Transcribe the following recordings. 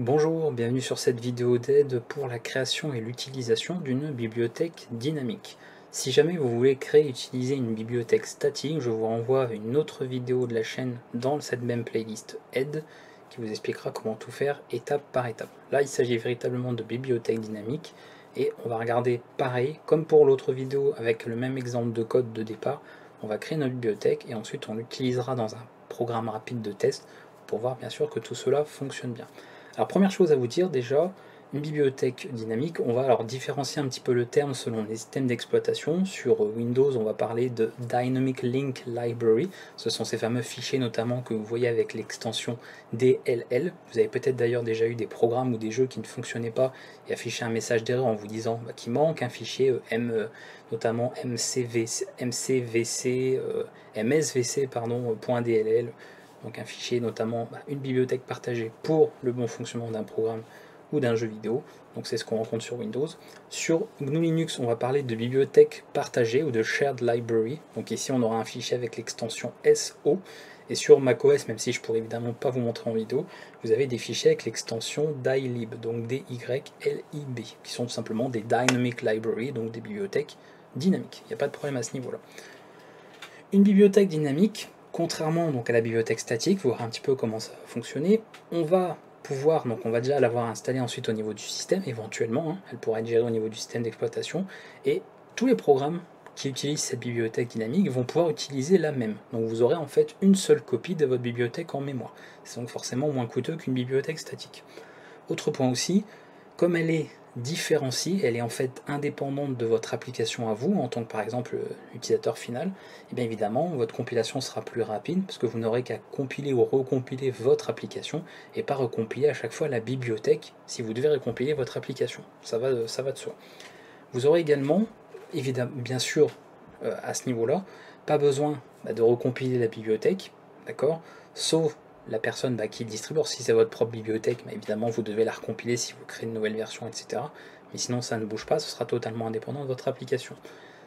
Bonjour, bienvenue sur cette vidéo d'aide pour la création et l'utilisation d'une bibliothèque dynamique. Si jamais vous voulez créer et utiliser une bibliothèque statique, je vous renvoie à une autre vidéo de la chaîne dans cette même playlist aide qui vous expliquera comment tout faire étape par étape. Là, il s'agit véritablement de bibliothèque dynamique et on va regarder pareil, comme pour l'autre vidéo avec le même exemple de code de départ. On va créer notre bibliothèque et ensuite on l'utilisera dans un programme rapide de test pour voir bien sûr que tout cela fonctionne bien. Alors première chose à vous dire déjà, une bibliothèque dynamique, on va alors différencier un petit peu le terme selon les systèmes d'exploitation. Sur Windows, on va parler de Dynamic Link Library. Ce sont ces fameux fichiers notamment que vous voyez avec l'extension DLL. Vous avez peut-être d'ailleurs déjà eu des programmes ou des jeux qui ne fonctionnaient pas et affiché un message d'erreur en vous disant qu'il manque un fichier notamment MSVC pardon, .dll. Donc un fichier, notamment une bibliothèque partagée pour le bon fonctionnement d'un programme ou d'un jeu vidéo. Donc c'est ce qu'on rencontre sur Windows. Sur GNU Linux, on va parler de bibliothèque partagée ou de shared library. Donc ici, on aura un fichier avec l'extension SO. Et sur macOS, même si je pourrais évidemment pas vous montrer en vidéo, vous avez des fichiers avec l'extension dylib, donc DYLIB, qui sont tout simplement des dynamic library, donc des bibliothèques dynamiques. Il n'y a pas de problème à ce niveau-là. Une bibliothèque dynamique, contrairement donc à la bibliothèque statique, vous verrez un petit peu comment ça va fonctionner, on va pouvoir, donc on va déjà l'avoir installée ensuite au niveau du système, éventuellement, elle pourra être gérée au niveau du système d'exploitation, et tous les programmes qui utilisent cette bibliothèque dynamique vont pouvoir utiliser la même. Donc vous aurez en fait une seule copie de votre bibliothèque en mémoire. C'est donc forcément moins coûteux qu'une bibliothèque statique. Autre point aussi, comme elle est différenciée, elle est en fait indépendante de votre application à vous, en tant que par exemple utilisateur final, et bien évidemment votre compilation sera plus rapide parce que vous n'aurez qu'à compiler ou recompiler votre application et pas recompiler à chaque fois la bibliothèque si vous devez recompiler votre application. Ça va de soi. Vous aurez également, évidemment, bien sûr, à ce niveau-là, pas besoin de recompiler la bibliothèque, d'accord, sauf la personne qui distribue. Si c'est votre propre bibliothèque, évidemment, vous devez la recompiler si vous créez une nouvelle version, etc. Mais sinon, ça ne bouge pas, ce sera totalement indépendant de votre application.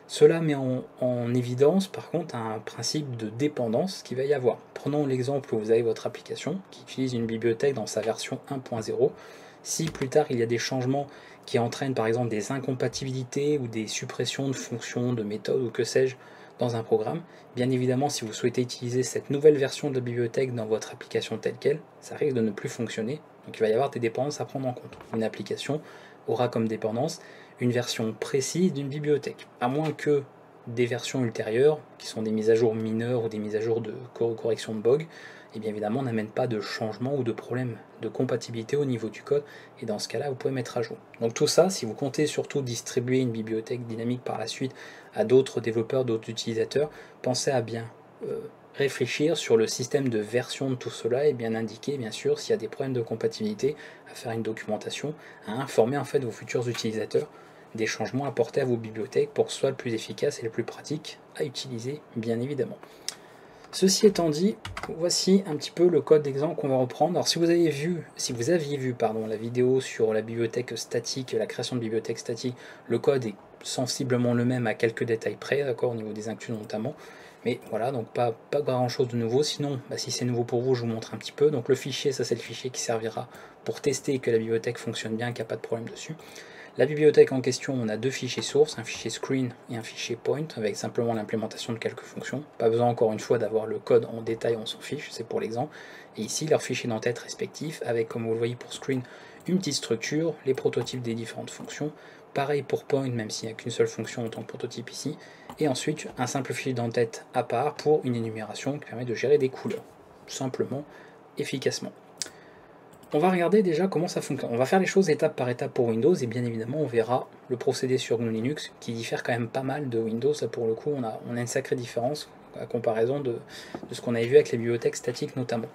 Cela met en évidence, par contre, un principe de dépendance qu'il va y avoir. Prenons l'exemple où vous avez votre application qui utilise une bibliothèque dans sa version 1.0. Si plus tard, il y a des changements qui entraînent, par exemple, des incompatibilités ou des suppressions de fonctions, de méthodes ou que sais-je, dans un programme, bien évidemment, si vous souhaitez utiliser cette nouvelle version de la bibliothèque dans votre application telle qu'elle, ça risque de ne plus fonctionner. Donc il va y avoir des dépendances à prendre en compte. Une application aura comme dépendance une version précise d'une bibliothèque, à moins que des versions ultérieures, qui sont des mises à jour mineures ou des mises à jour de correction de bugs, et bien évidemment n'amènent pas de changement ou de problème de compatibilité au niveau du code, et dans ce cas-là, vous pouvez mettre à jour. Donc tout ça, si vous comptez surtout distribuer une bibliothèque dynamique par la suite à d'autres développeurs, d'autres utilisateurs, pensez à bien réfléchir sur le système de version de tout cela et bien indiquer bien sûr s'il y a des problèmes de compatibilité, à faire une documentation, à informer en fait vos futurs utilisateurs des changements apportés à vos bibliothèques pour que ce soit le plus efficace et le plus pratique à utiliser bien évidemment. Ceci étant dit, voici un petit peu le code d'exemple qu'on va reprendre. Alors si vous aviez vu la vidéo sur la bibliothèque statique, la création de bibliothèque statique, le code est sensiblement le même à quelques détails près, d'accord, au niveau des inclus notamment. Mais voilà, donc pas grand chose de nouveau. Sinon, si c'est nouveau pour vous, je vous montre un petit peu. Donc le fichier, ça c'est le fichier qui servira pour tester que la bibliothèque fonctionne bien, qu'il n'y a pas de problème dessus. La bibliothèque en question, on a deux fichiers sources, un fichier screen et un fichier point, avec simplement l'implémentation de quelques fonctions. Pas besoin encore une fois d'avoir le code en détail, on s'en fiche, c'est pour l'exemple. Et ici, leurs fichiers d'entête respectifs, avec, comme vous le voyez pour screen, une petite structure, les prototypes des différentes fonctions. Pareil pour point, même s'il n'y a qu'une seule fonction en tant que prototype ici. Et ensuite, un simple fichier d'entête à part pour une énumération qui permet de gérer des couleurs, simplement, efficacement. On va regarder déjà comment ça fonctionne. On va faire les choses étape par étape pour Windows et bien évidemment on verra le procédé sur GNU Linux qui diffère quand même pas mal de Windows. Là pour le coup on a une sacrée différence à comparaison de ce qu'on avait vu avec les bibliothèques statiques notamment.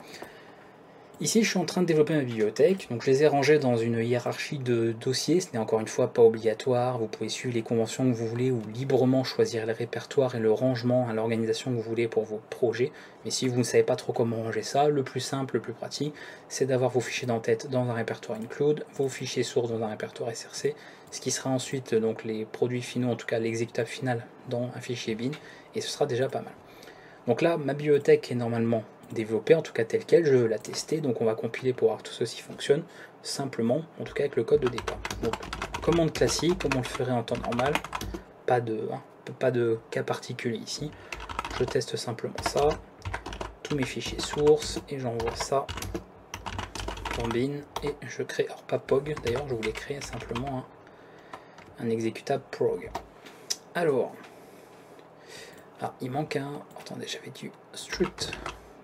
Ici je suis en train de développer ma bibliothèque, donc je les ai rangées dans une hiérarchie de dossiers, ce n'est encore une fois pas obligatoire, vous pouvez suivre les conventions que vous voulez ou librement choisir les répertoires et le rangement à l'organisation que vous voulez pour vos projets, mais si vous ne savez pas trop comment ranger ça, le plus simple, le plus pratique, c'est d'avoir vos fichiers d'entête dans un répertoire include, vos fichiers sources dans un répertoire src, ce qui sera ensuite donc les produits finaux, en tout cas l'exécutable final dans un fichier bin, et ce sera déjà pas mal. Donc là, ma bibliothèque est normalement développer, en tout cas telle quelle, je veux la tester, donc on va compiler pour voir que tout ceci fonctionne, simplement, en tout cas avec le code de départ. Donc, commande classique, comme on le ferait en temps normal, pas de cas particulier ici. Je teste simplement ça, tous mes fichiers sources, et j'envoie ça en bin, et je crée, alors pas POG d'ailleurs, je voulais créer simplement un exécutable prog. Alors, il manque un, attendez, j'avais du struct,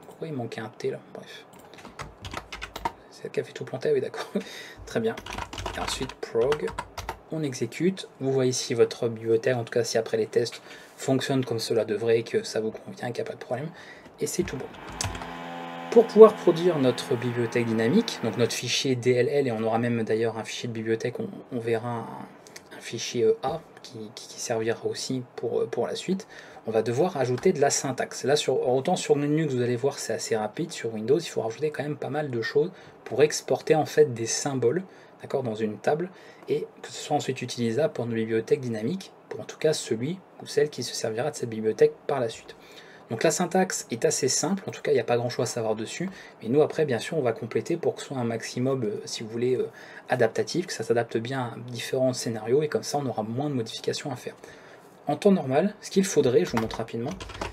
pourquoi il manquait un T là, bref. C'est le qui a fait tout planter, oui d'accord, très bien. Et ensuite prog, on exécute, vous voyez si votre bibliothèque, en tout cas si après les tests, fonctionne comme cela devrait, que ça vous convient, qu'il n'y a pas de problème, et c'est tout bon. Pour pouvoir produire notre bibliothèque dynamique, donc notre fichier DLL, et on aura même d'ailleurs un fichier de bibliothèque, on verra un fichier A qui servira aussi pour la suite, on va devoir ajouter de la syntaxe. Là, autant sur Linux, vous allez voir, c'est assez rapide, sur Windows, il faut rajouter quand même pas mal de choses pour exporter en fait des symboles, d'accord, dans une table, et que ce soit ensuite utilisable pour une bibliothèque dynamique, pour en tout cas celui ou celle qui se servira de cette bibliothèque par la suite. Donc la syntaxe est assez simple, en tout cas il n'y a pas grand chose à savoir dessus, mais nous après bien sûr on va compléter pour que ce soit un maximum, si vous voulez, adaptatif, que ça s'adapte bien à différents scénarios, et comme ça on aura moins de modifications à faire. En temps normal, ce qu'il faudrait, je vous montre rapidement,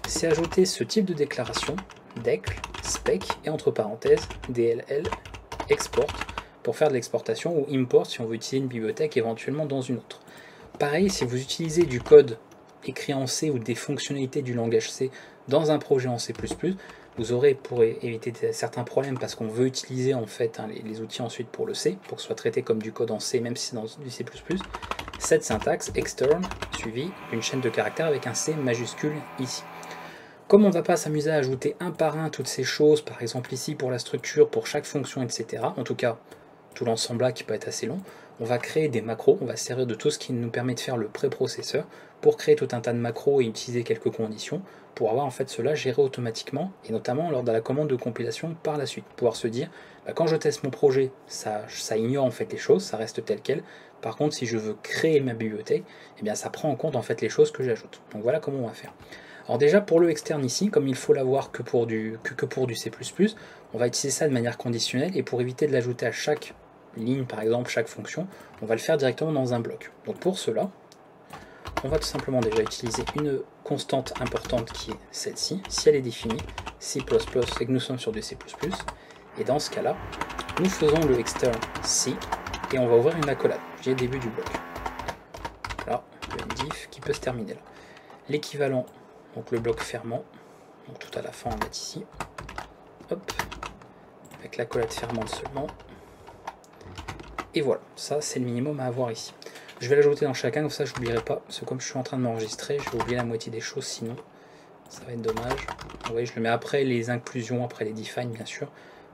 c'est ajouter ce type de déclaration, decl, spec, et entre parenthèses, dll, export, pour faire de l'exportation, ou import si on veut utiliser une bibliothèque éventuellement dans une autre. Pareil, si vous utilisez du code écrit en C ou des fonctionnalités du langage C dans un projet en C++, vous aurez, pour éviter certains problèmes, parce qu'on veut utiliser en fait les outils ensuite pour le C, pour que ce soit traité comme du code en C, même si c'est dans du C++, cette syntaxe extern suivie d'une chaîne de caractères avec un C majuscule ici. Comme on ne va pas s'amuser à ajouter un par un toutes ces choses, par exemple ici pour la structure, pour chaque fonction, etc., en tout cas tout l'ensemble là qui peut être assez long, on va créer des macros, on va se servir de tout ce qui nous permet de faire le préprocesseur pour créer tout un tas de macros et utiliser quelques conditions pour avoir en fait cela géré automatiquement, et notamment lors de la commande de compilation par la suite, pouvoir se dire quand je teste mon projet, ça ignore en fait les choses, ça reste tel quel. Par contre, si je veux créer ma bibliothèque, eh bien ça prend en compte en fait les choses que j'ajoute. Donc voilà comment on va faire. Alors déjà pour le externe ici, comme il faut l'avoir que pour du C++, on va utiliser ça de manière conditionnelle, et pour éviter de l'ajouter à chaque ligne, par exemple chaque fonction, on va le faire directement dans un bloc. Donc pour cela, on va tout simplement déjà utiliser une constante importante qui est celle-ci. Si elle est définie, C++, c'est que nous sommes sur du C++, et dans ce cas-là, nous faisons le extern C, et on va ouvrir une accolade, j'ai le début du bloc. Là, le diff qui peut se terminer là. L'équivalent, donc le bloc fermant, donc tout à la fin on va mettre ici, hop, avec l'accolade fermante seulement, et voilà, ça c'est le minimum à avoir ici. Je vais l'ajouter dans chacun, comme ça je n'oublierai pas, parce que comme je suis en train de m'enregistrer, je vais oublier la moitié des choses sinon, ça va être dommage. Vous voyez, je le mets après les inclusions, après les define bien sûr,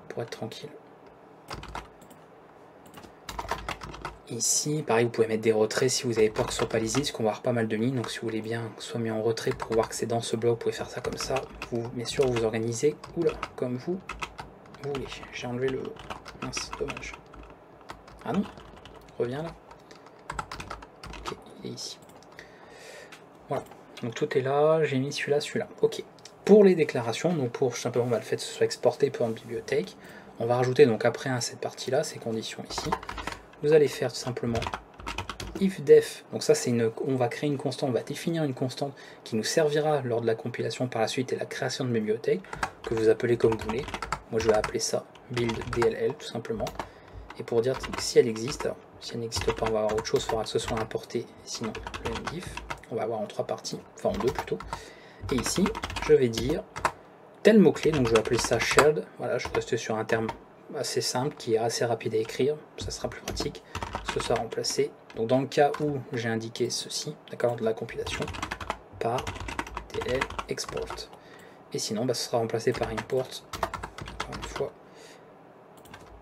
pour être tranquille. Ici, pareil, vous pouvez mettre des retraits si vous avez peur que ce soit pas lisible, parce qu'on va avoir pas mal de lignes, donc si vous voulez bien que ce soit mis en retrait pour voir que c'est dans ce bloc, vous pouvez faire ça comme ça. Vous, bien sûr, vous organisez, comme vous voulez. J'ai enlevé le... Mince, dommage. Ah non, reviens là. Ok, il est ici. Voilà, donc tout est là, j'ai mis celui-là, celui-là. Ok. Pour les déclarations, donc pour simplement le fait que ce soit exporté pour une bibliothèque, on va rajouter donc après à cette partie-là, ces conditions ici. Vous allez faire tout simplement if def, donc ça c'est on va créer une constante, on va définir une constante qui nous servira lors de la compilation par la suite et la création de bibliothèque, que vous appelez comme vous voulez. Moi je vais appeler ça build DLL tout simplement. Et pour dire que si elle existe, alors si elle n'existe pas on va avoir autre chose, il faudra que ce soit importé, sinon le mdiff, on va avoir en 3 parties, enfin en 2 plutôt. Et ici je vais dire tel mot-clé, donc je vais appeler ça shared, voilà, je reste sur un terme assez simple, qui est assez rapide à écrire, ça sera plus pratique, ce sera remplacé, donc dans le cas où j'ai indiqué ceci, d'accord, de la compilation, par DL export, et sinon ce sera remplacé par import, encore une fois,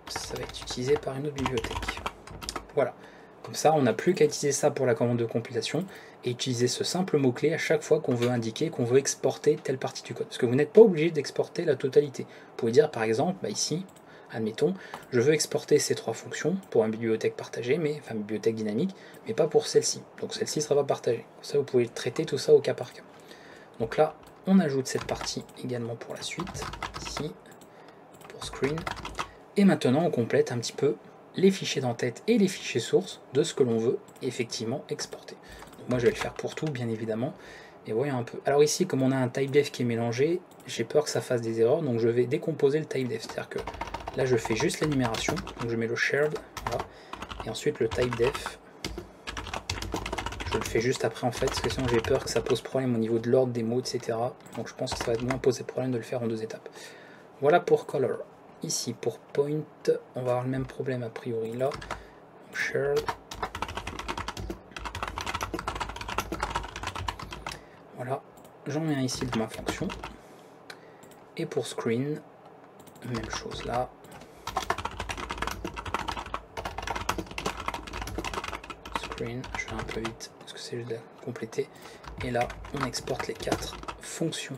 ça va être utilisé par une autre bibliothèque, voilà, comme ça on n'a plus qu'à utiliser ça pour la commande de compilation, et utiliser ce simple mot-clé à chaque fois qu'on veut indiquer qu'on veut exporter telle partie du code, parce que vous n'êtes pas obligé d'exporter la totalité, vous pouvez dire par exemple, ici, admettons, je veux exporter ces 3 fonctions pour une bibliothèque partagée, enfin une bibliothèque dynamique, mais pas pour celle-ci. Donc celle-ci ne sera pas partagée. Pour ça, vous pouvez traiter tout ça au cas par cas. Donc là, on ajoute cette partie également pour la suite, ici, pour screen. Et maintenant, on complète un petit peu les fichiers d'entête et les fichiers sources de ce que l'on veut effectivement exporter. Donc moi, je vais le faire pour tout, bien évidemment. Et voyons un peu. Alors ici, comme on a un typedef qui est mélangé, j'ai peur que ça fasse des erreurs, donc je vais décomposer le typedef. C'est-à-dire que là, je fais juste l'énumération, donc je mets le shared, voilà. Et ensuite le typedef, je le fais juste après en fait, parce que sinon j'ai peur que ça pose problème au niveau de l'ordre des mots, etc. Donc je pense que ça va moins poser problème de le faire en 2 étapes. Voilà pour color. Ici pour point, on va avoir le même problème a priori là. Shared. Voilà, j'en mets un ici de ma fonction. Et pour screen, même chose là. Screen, je fais un peu vite parce que c'est juste de compléter. Et là, on exporte les 4 fonctions.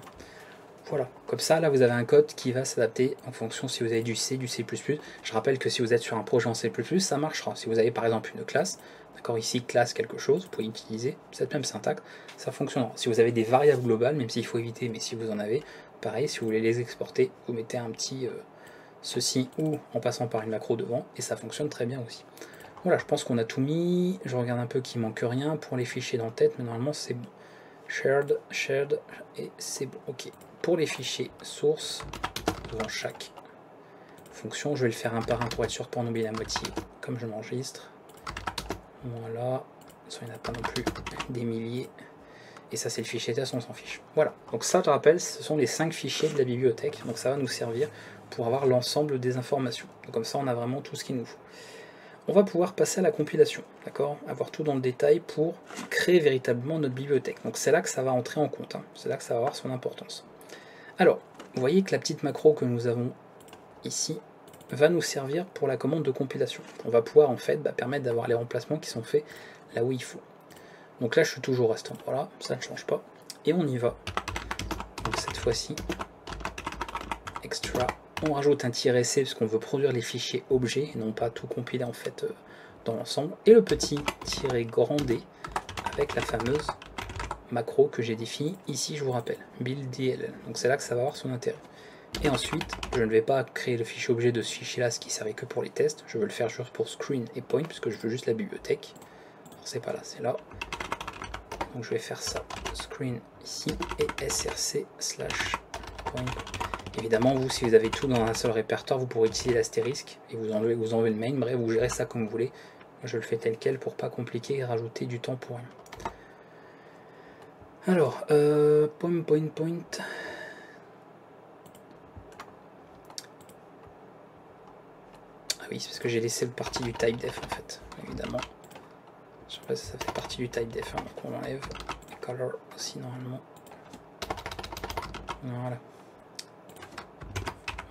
Voilà, comme ça, là, vous avez un code qui va s'adapter en fonction si vous avez du C, du C++. Je rappelle que si vous êtes sur un projet en C++, ça marchera. Si vous avez par exemple une classe, d'accord, ici, classe quelque chose, vous pouvez utiliser cette même syntaxe, ça fonctionnera. Si vous avez des variables globales, même s'il faut éviter, mais si vous en avez, pareil, si vous voulez les exporter, vous mettez un petit ceci ou en passant par une macro devant, et ça fonctionne très bien aussi. Voilà, je pense qu'on a tout mis. Je regarde un peu qu'il manque rien pour les fichiers d'entête, mais normalement c'est bon. Shared, et c'est bon, ok. Pour les fichiers source, devant chaque fonction, je vais le faire un par un pour être sûr de ne pas en oublier la moitié, comme je m'enregistre. Voilà, il n'y en a pas non plus des milliers. Et ça c'est le fichier test, on s'en fiche. Voilà, donc ça je rappelle, ce sont les 5 fichiers de la bibliothèque, donc ça va nous servir pour avoir l'ensemble des informations. Donc comme ça on a vraiment tout ce qu'il nous faut. On va pouvoir passer à la compilation, d'accord, avoir tout dans le détail pour créer véritablement notre bibliothèque. Donc c'est là que ça va entrer en compte, hein. C'est là que ça va avoir son importance. Alors, vous voyez que la petite macro que nous avons ici va nous servir pour la commande de compilation. On va pouvoir en fait permettre d'avoir les remplacements qui sont faits là où il faut. Donc là je suis toujours à cet endroit-là, ça ne change pas. Et on y va. Donc cette fois-ci, extra. On rajoute un -c parce qu'on veut produire les fichiers objets et non pas tout compiler en fait dans l'ensemble. Et le petit -d avec la fameuse macro que j'ai définie ici, je vous rappelle, build.dll. Donc c'est là que ça va avoir son intérêt. Et ensuite, je ne vais pas créer le fichier objet de ce fichier là, ce qui servait que pour les tests. Je veux le faire juste pour screen et point puisque je veux juste la bibliothèque. Alors c'est pas là, c'est là. Donc je vais faire ça, screen ici et src slash point. Évidemment, vous, si vous avez tout dans un seul répertoire, vous pourrez utiliser l'astérisque et vous enlevez le main. Bref, vous gérez ça comme vous voulez. Moi, je le fais tel quel pour pas compliquer et rajouter du temps pour rien. Alors, point. Ah oui, c'est parce que j'ai laissé le partie du typedef en fait, évidemment. Je sais pas si ça fait partie du typedef, hein, donc on l'enlève. Color aussi normalement. Voilà.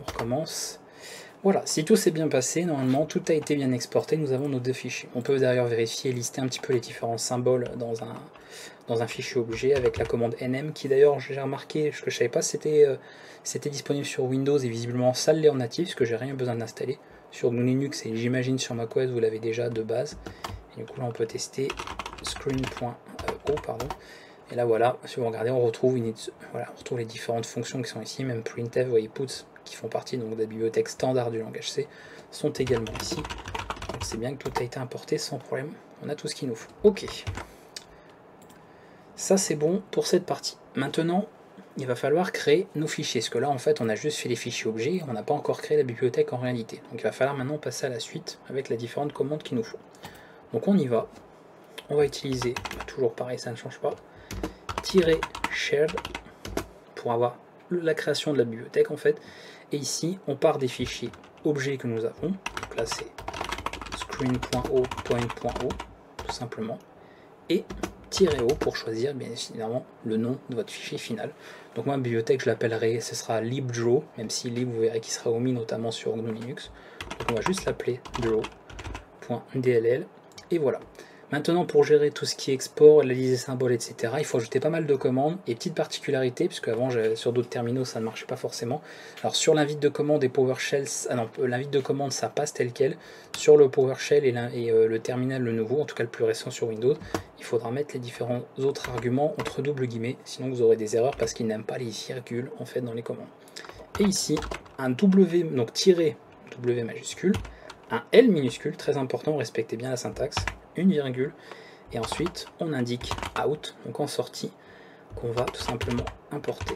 On recommence. Voilà, si tout s'est bien passé, normalement tout a été bien exporté, nous avons nos 2 fichiers. On peut d'ailleurs vérifier et lister un petit peu les différents symboles dans un fichier objet avec la commande nm qui d'ailleurs j'ai remarqué, ce que je savais pas, c'était disponible sur Windows et visiblement ça l'est en natif, parce que j'ai rien besoin d'installer. Sur GNU Linux et j'imagine sur macOS vous l'avez déjà de base. Et du coup là on peut tester screen.o pardon. Et là voilà, si vous regardez on retrouve les différentes fonctions qui sont ici, même printf, vous voyez puts qui font partie donc de la bibliothèque standard du langage C sont également ici. Donc c'est bien que tout a été importé sans problème, on a tout ce qu'il nous faut. Ok, ça c'est bon pour cette partie. Maintenant il va falloir créer nos fichiers, parce que là en fait on a juste fait les fichiers objets, on n'a pas encore créé la bibliothèque en réalité. Donc il va falloir maintenant passer à la suite avec les différentes commandes qu'il nous faut. Donc on y va, on va utiliser, toujours pareil ça ne change pas, -shared pour avoir la création de la bibliothèque en fait. Et ici on part des fichiers objets que nous avons, donc là c'est screen.o, point.o tout simplement, et -o pour choisir bien évidemment le nom de votre fichier final. Donc moi, ma bibliothèque, je l'appellerai, ce sera libdraw, même si lib, vous verrez qu'il sera omis notamment sur GNU Linux. Donc on va juste l'appeler draw.dll, et voilà. Maintenant, pour gérer tout ce qui est export, analyse des symboles, etc., il faut ajouter pas mal de commandes. Et petite particularité, puisque avant, sur d'autres terminaux, ça ne marchait pas forcément. Alors, sur l'invite de commande et PowerShell, l'invite de commande, ça passe tel quel. Sur le PowerShell et le terminal, le nouveau, en tout cas le plus récent sur Windows, il faudra mettre les différents autres arguments entre double guillemets, sinon vous aurez des erreurs parce qu'ils n'aiment pas les virgules, en fait, dans les commandes. Et ici, un W, donc tiré W majuscule, un L minuscule, très important, respectez bien la syntaxe, une virgule, et ensuite on indique out, donc en sortie, qu'on va tout simplement importer,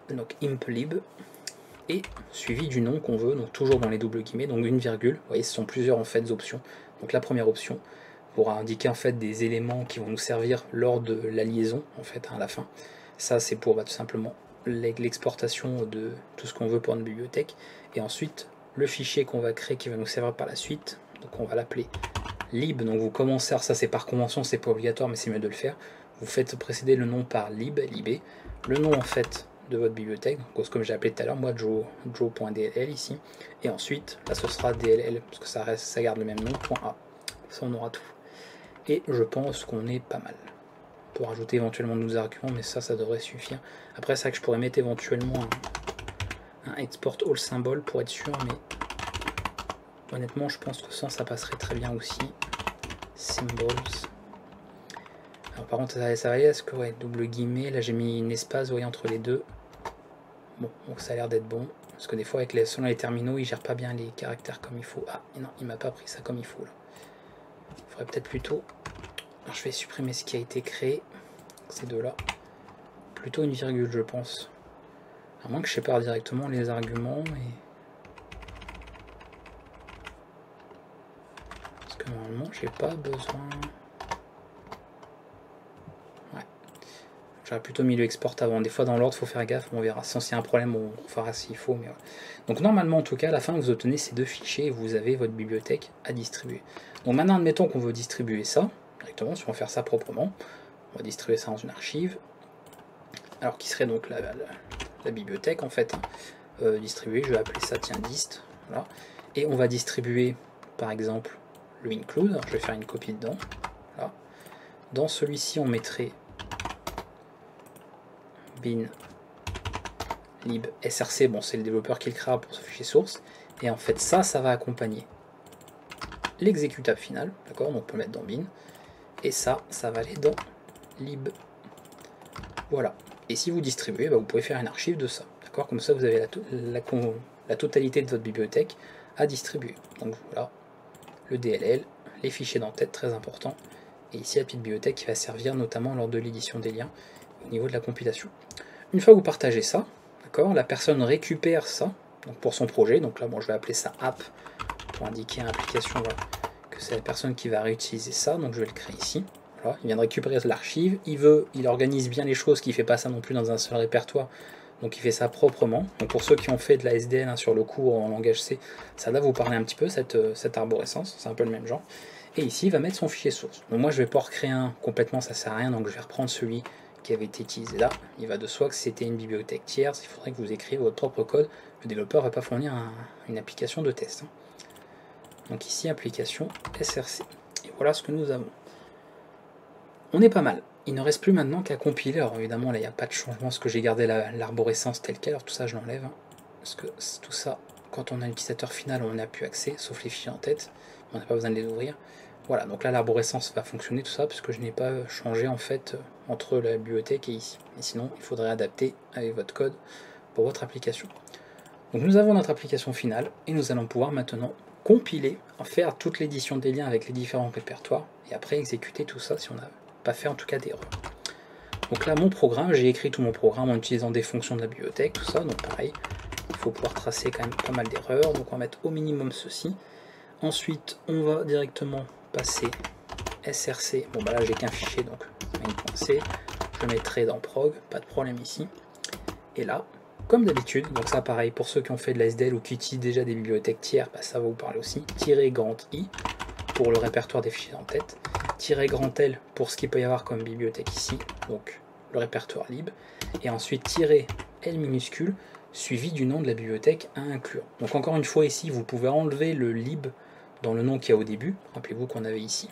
donc implib, et suivi du nom qu'on veut, donc toujours dans les doubles guillemets, donc une virgule, vous voyez ce sont plusieurs en fait options, donc la première option pourra indiquer en fait des éléments qui vont nous servir lors de la liaison en fait à la fin, ça c'est pour tout simplement l'exportation de tout ce qu'on veut pour une bibliothèque, et ensuite le fichier qu'on va créer qui va nous servir par la suite, donc on va l'appeler lib, donc vous commencez, alors ça c'est par convention, c'est pas obligatoire mais c'est mieux de le faire, vous faites précéder le nom par libé, le nom en fait de votre bibliothèque, donc comme j'ai appelé tout à l'heure, moi joe.dll ici, et ensuite là ce sera dll, parce que ça garde le même nom, .a, ça on aura tout, et je pense qu'on est pas mal. On peut rajouter éventuellement nos arguments, mais ça devrait suffire. Après c'est vrai que je pourrais mettre éventuellement un export all symbol pour être sûr, mais honnêtement je pense que sans ça passerait très bien aussi. Symbols. Alors par contre ça va aller, est-ce que ouais, double guillemets, là j'ai mis une espace, vous voyez, entre les deux. Bon, donc ça a l'air d'être bon, parce que des fois avec selon les terminaux ils gèrent pas bien les caractères comme il faut. Ah non, il m'a pas pris ça comme il faut là. Il faudrait peut-être plutôt, alors je vais supprimer ce qui a été créé, ces deux là, plutôt une virgule je pense, à moins que je sépare directement les arguments, et parce que normalement j'ai pas besoin. J'aurais plutôt mis le export avant. Des fois dans l'ordre, il faut faire gaffe, on verra. Sans s'il y a un problème, on fera s'il faut. Mais voilà. Donc normalement, en tout cas, à la fin, vous obtenez ces deux fichiers et vous avez votre bibliothèque à distribuer. Donc maintenant, admettons qu'on veut distribuer ça directement, si on veut faire ça proprement. On va distribuer ça dans une archive. Alors qui serait donc la bibliothèque en fait. Distribuer, je vais appeler ça tiens dist. Voilà. Et on va distribuer par exemple le include. Alors, je vais faire une copie dedans. Voilà. Dans celui-ci, on mettrait bin lib src, bon c'est le développeur qui le créera pour ce fichier source, et en fait ça va accompagner l'exécutable final, d'accord, donc on peut le mettre dans bin, et ça va aller dans lib, voilà, et si vous distribuez, vous pouvez faire une archive de ça, d'accord, comme ça vous avez la totalité de votre bibliothèque à distribuer, donc voilà, le DLL, les fichiers d'entête, très important, et ici la petite bibliothèque qui va servir notamment lors de l'édition des liens, au niveau de la compilation. Une fois que vous partagez ça, d'accord, la personne récupère ça donc pour son projet. Donc là, bon, je vais appeler ça app pour indiquer à l'application voilà, que c'est la personne qui va réutiliser ça. Donc je vais le créer ici. Voilà, il vient de récupérer l'archive. Il organise bien les choses, qui ne fait pas ça non plus dans un seul répertoire. Donc il fait ça proprement. Donc pour ceux qui ont fait de la SDL hein, sur le cours en langage C, ça va vous parler un petit peu cette arborescence. C'est un peu le même genre. Et ici, il va mettre son fichier source. Donc moi, je ne vais pas en recréer un complètement, ça ne sert à rien. Donc je vais reprendre celui qui avait été utilisé là. Il va de soi que c'était une bibliothèque tierce, il faudrait que vous écriviez votre propre code. Le développeur ne va pas fournir une application de test. Donc ici, application src. Et voilà ce que nous avons. On est pas mal. Il ne reste plus maintenant qu'à compiler. Alors évidemment, là, il n'y a pas de changement, parce que j'ai gardé l'arborescence telle qu'elle. Alors tout ça, je l'enlève. Parce que tout ça, quand on a l'utilisateur final, on n'a plus accès, sauf les fichiers en tête. On n'a pas besoin de les ouvrir. Voilà, donc là l'arborescence va fonctionner tout ça, parce que je n'ai pas changé en fait entre la bibliothèque et ici. Et sinon, il faudrait adapter avec votre code pour votre application. Donc nous avons notre application finale, et nous allons pouvoir maintenant compiler, faire toute l'édition des liens avec les différents répertoires, et après exécuter tout ça si on n'a pas fait en tout cas d'erreur. Donc là mon programme, j'ai écrit tout mon programme en utilisant des fonctions de la bibliothèque, tout ça, donc pareil, il faut pouvoir tracer quand même pas mal d'erreurs, donc on va mettre au minimum ceci. Ensuite, on va directement passer src, bon bah là j'ai qu'un fichier donc main.c, je mettrai dans prog, pas de problème ici, et là, comme d'habitude, donc ça pareil, pour ceux qui ont fait de la SDL ou qui utilisent déjà des bibliothèques tiers, bah, ça va vous parler aussi, -grand i pour le répertoire des fichiers en tête, -grand L pour ce qu'il peut y avoir comme bibliothèque ici, donc le répertoire lib, et ensuite -L minuscule, suivi du nom de la bibliothèque à inclure. Donc encore une fois ici, vous pouvez enlever le lib dans le nom qu'il y a au début, rappelez-vous qu'on avait ici.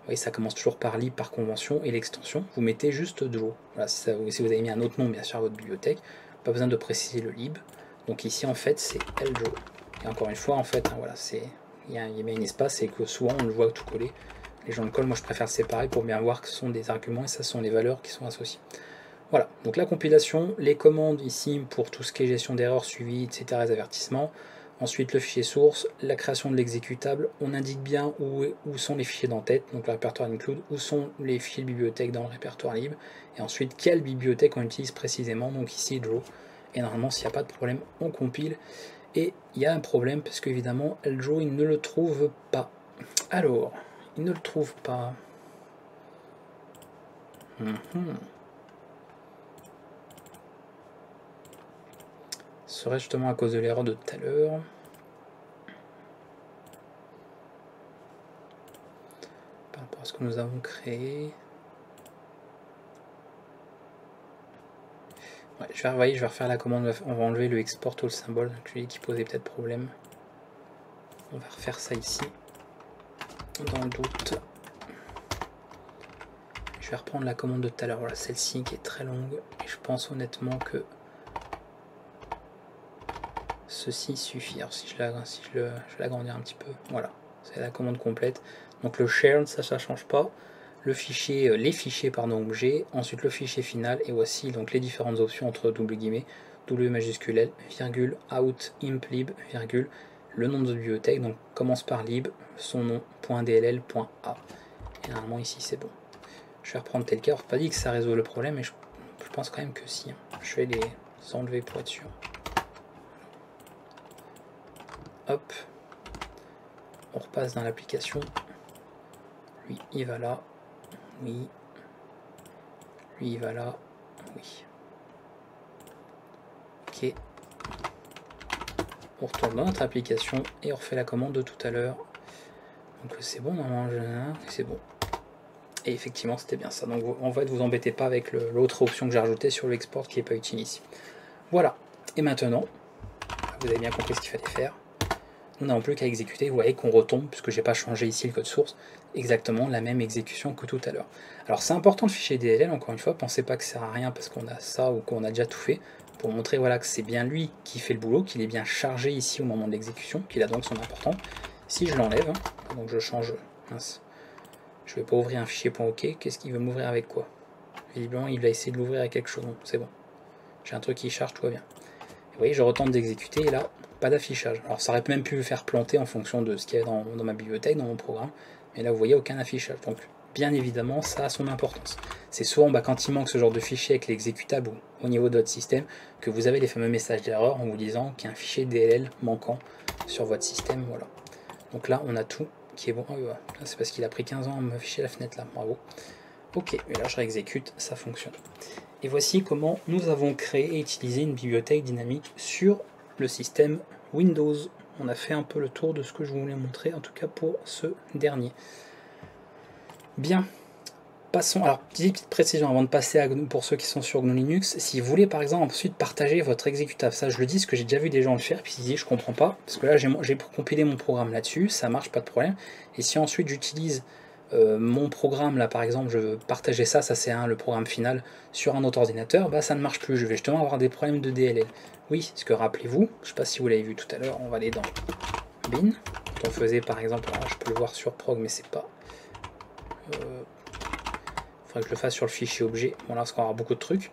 Vous voyez, ça commence toujours par lib par convention, et l'extension, vous mettez juste Draw. Voilà, si vous avez mis un autre nom, bien sûr, à votre bibliothèque, pas besoin de préciser le lib. Donc ici, en fait, c'est ldraw. Et encore une fois, en fait, hein, voilà, il y a bien un espace, et que souvent, on le voit tout collé. Les gens le collent, moi je préfère séparer pour bien voir que ce sont des arguments, et ça sont les valeurs qui sont associées. Voilà, donc la compilation, les commandes ici pour tout ce qui est gestion d'erreurs, suivi, etc., les avertissements. Ensuite, le fichier source, la création de l'exécutable. On indique bien où sont les fichiers d'entête, donc le répertoire include, où sont les fichiers de bibliothèque dans le répertoire libre. Et ensuite, quelle bibliothèque on utilise précisément, donc ici draw. Et normalement, s'il n'y a pas de problème, on compile. Et il y a un problème, parce qu'évidemment, ldraw, il ne le trouve pas. Alors, il ne le trouve pas. Ce serait justement à cause de l'erreur de tout à l'heure. Par rapport à ce que nous avons créé. Ouais, je vais refaire la commande, on va enlever le export all symbol qui posait peut-être problème. On va refaire ça ici. Dans le doute. Je vais reprendre la commande de tout à l'heure, voilà, celle-ci qui est très longue. Et je pense honnêtement que ceci suffit. Alors si je l'agrandis un petit peu, voilà, c'est la commande complète. Donc le shared, ça change pas. Le fichier, les fichiers pardon objets, ensuite le fichier final, et voici donc les différentes options entre double guillemets, W majuscule L, virgule, out, imp lib, virgule, le nom de notre bibliothèque, donc commence par lib, son nom, .dll.a. Et normalement ici c'est bon. Je vais reprendre tel cas, pas dit que ça résout le problème, mais je pense quand même que si. Je vais les enlever pour être sûr. Hop, on repasse dans l'application. Lui il va là, oui. Lui il va là, oui. Ok. On retourne dans notre application et on refait la commande de tout à l'heure. Donc c'est bon, normalement, c'est bon. Et effectivement, c'était bien ça. Donc en fait, vous embêtez pas avec l'autre option que j'ai rajoutée sur l'export qui n'est pas utile ici. Voilà. Et maintenant, vous avez bien compris ce qu'il fallait faire. Nous n'avons plus qu'à exécuter. Vous voyez qu'on retombe, puisque j'ai pas changé ici le code source, exactement la même exécution que tout à l'heure. Alors c'est important le fichier DLL, encore une fois, pensez pas que ça sert à rien parce qu'on a ça ou qu'on a déjà tout fait, pour montrer voilà, que c'est bien lui qui fait le boulot, qu'il est bien chargé ici au moment de l'exécution, qu'il a donc son important. Si je l'enlève, donc je change, mince, je vais pas ouvrir un fichier .ok, qu'est-ce qu'il veut m'ouvrir avec quoi? Visiblement il va essayer de l'ouvrir avec quelque chose, c'est bon. J'ai un truc qui charge, tout va bien. Vous voyez, je retente d'exécuter et là, pas d'affichage. Alors ça aurait même pu faire planter en fonction de ce qu'il y a dans ma bibliothèque, dans mon programme, mais là vous voyez aucun affichage. Donc bien évidemment, ça a son importance. C'est souvent quand il manque ce genre de fichier avec l'exécutable ou au niveau de votre système que vous avez les fameux messages d'erreur en vous disant qu'il y a un fichier DLL manquant sur votre système. Voilà. Donc là, on a tout qui est bon. C'est parce qu'il a pris 15 ans à m'afficher la fenêtre là. Bravo. Ok, et là je réexécute, ça fonctionne. Et voici comment nous avons créé et utilisé une bibliothèque dynamique sur le système Windows. On a fait un peu le tour de ce que je voulais montrer, en tout cas pour ce dernier. Bien, passons. Alors, petite précision avant de passer à pour ceux qui sont sur GNU Linux. Si vous voulez par exemple ensuite partager votre exécutable, ça je le dis parce que j'ai déjà vu des gens le faire, puis ils disent je comprends pas, parce que là j'ai compilé mon programme là-dessus, ça marche, pas de problème. Et si ensuite j'utilise mon programme là par exemple, je veux partager ça c'est le programme final sur un autre ordinateur, bah ça ne marche plus, je vais justement avoir des problèmes de DLL. Oui, parce que rappelez-vous, je sais pas si vous l'avez vu tout à l'heure, on va aller dans bin, quand on faisait par exemple, alors je peux le voir sur prog mais c'est pas... faudrait que je le fasse sur le fichier objet, bon là parce qu'on va avoir beaucoup de trucs.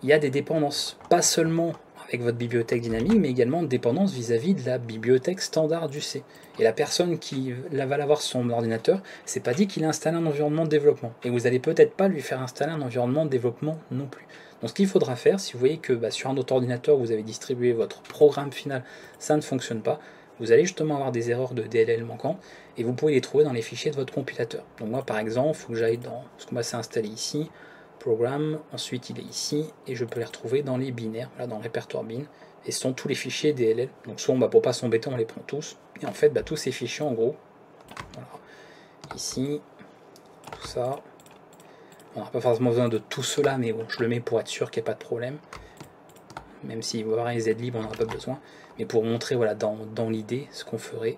Il y a des dépendances, pas seulement avec votre bibliothèque dynamique, mais également de dépendance vis-à-vis de la bibliothèque standard du C. Et la personne qui va l'avoir sur son ordinateur, c'est pas dit qu'il a installé un environnement de développement. Et vous n'allez peut-être pas lui faire installer un environnement de développement non plus. Donc ce qu'il faudra faire, si vous voyez que sur un autre ordinateur, vous avez distribué votre programme final, ça ne fonctionne pas, vous allez justement avoir des erreurs de DLL manquantes, et vous pouvez les trouver dans les fichiers de votre compilateur. Donc moi par exemple, il faut que j'aille dans ce qu'on va s'installer ici, programme, ensuite il est ici, et je peux les retrouver dans les binaires, voilà, dans le répertoire bin, et ce sont tous les fichiers DLL. Donc soit pour pas s'embêter, on les prend tous, et en fait tous ces fichiers en gros, voilà, ici, tout ça, on n'a pas forcément besoin de tout cela, mais bon, je le mets pour être sûr qu'il n'y a pas de problème, même si vous verrez les zlib, on n'en a pas besoin, mais pour montrer voilà, dans l'idée ce qu'on ferait,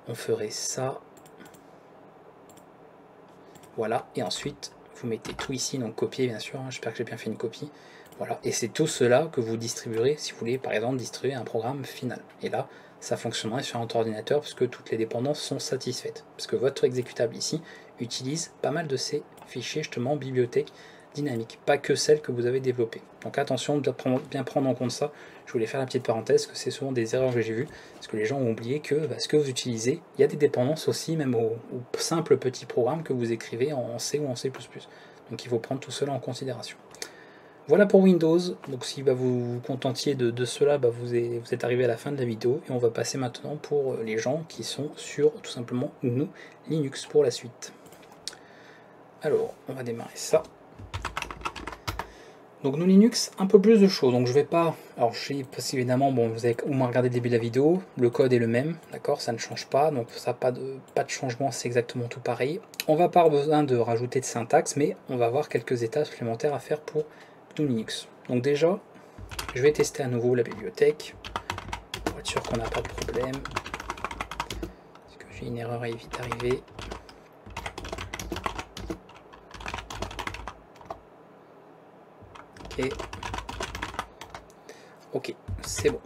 on ferait ça, voilà, et ensuite vous mettez tout ici, donc copier bien sûr, hein, j'espère que j'ai bien fait une copie, voilà, et c'est tout cela que vous distribuerez si vous voulez par exemple distribuer un programme final, et là ça fonctionnerait sur un ordinateur puisque toutes les dépendances sont satisfaites, parce que votre exécutable ici utilise pas mal de ces fichiers justement bibliothèques dynamiques, pas que celles que vous avez développées. Donc attention de bien prendre en compte ça. Je voulais faire la petite parenthèse, que c'est souvent des erreurs que j'ai vues, parce que les gens ont oublié que ce que vous utilisez, il y a des dépendances aussi, même aux simples petits programmes que vous écrivez en C ou en C++. Donc il faut prendre tout cela en considération. Voilà pour Windows, donc si vous vous contentiez de cela, vous êtes arrivé à la fin de la vidéo, et on va passer maintenant pour les gens qui sont sur tout simplement GNU Linux pour la suite. Alors, on va démarrer ça. Donc GNU Linux, un peu plus de choses, donc je vais pas, alors je sais parce qu'évidemment, bon, vous avez au moins regardé le début de la vidéo, le code est le même, d'accord, ça ne change pas, donc ça pas de changement, c'est exactement tout pareil. On va pas avoir besoin de rajouter de syntaxe, mais on va avoir quelques étapes supplémentaires à faire pour GNU Linux. Donc déjà, je vais tester à nouveau la bibliothèque, pour être sûr qu'on n'a pas de problème, parce que j'ai une erreur à vite arriver. Ok. Ok, c'est bon.